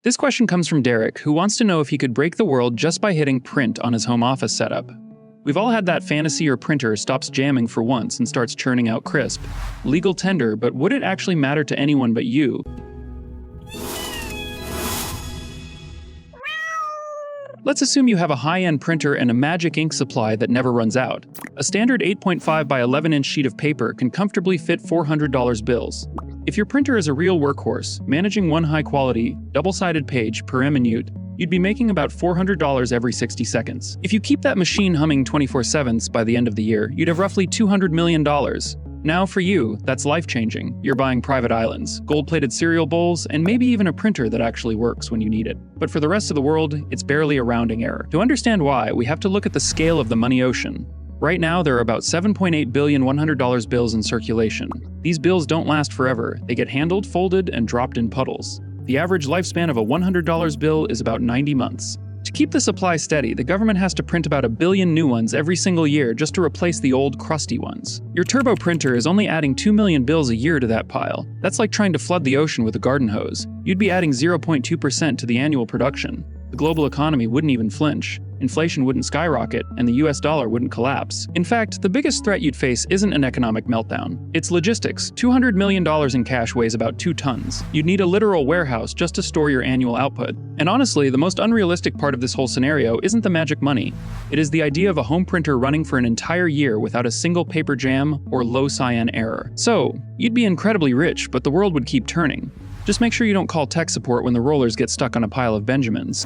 This question comes from Derek, who wants to know if he could break the world just by hitting print on his home office setup. We've all had that fantasy your printer stops jamming for once and starts churning out crisp, legal tender, but would it actually matter to anyone but you? Let's assume you have a high-end printer and a magic ink supply that never runs out. A standard 8.5 by 11-inch sheet of paper can comfortably fit $400 bills. If your printer is a real workhorse, managing one high-quality, double-sided page per minute, you'd be making about $400 every 60 seconds. If you keep that machine humming 24/7 by the end of the year, you'd have roughly $200 million. Now for you, that's life-changing. You're buying private islands, gold-plated cereal bowls, and maybe even a printer that actually works when you need it. But for the rest of the world, it's barely a rounding error. To understand why, we have to look at the scale of the money ocean. Right now, there are about 7.8 billion $100 bills in circulation. These bills don't last forever. They get handled, folded, and dropped in puddles. The average lifespan of a $100 bill is about 90 months. To keep the supply steady, the government has to print about 1 billion new ones every single year just to replace the old, crusty ones. Your turbo printer is only adding 2 million bills a year to that pile. That's like trying to flood the ocean with a garden hose. You'd be adding 0.2% to the annual production. The global economy wouldn't even flinch. Inflation wouldn't skyrocket, and the US dollar wouldn't collapse. In fact, the biggest threat you'd face isn't an economic meltdown. It's logistics. $200 million in cash weighs about 2 tons. You'd need a literal warehouse just to store your annual output. And honestly, the most unrealistic part of this whole scenario isn't the magic money. It is the idea of a home printer running for an entire year without a single paper jam or low cyan error. So, you'd be incredibly rich, but the world would keep turning. Just make sure you don't call tech support when the rollers get stuck on a pile of Benjamins.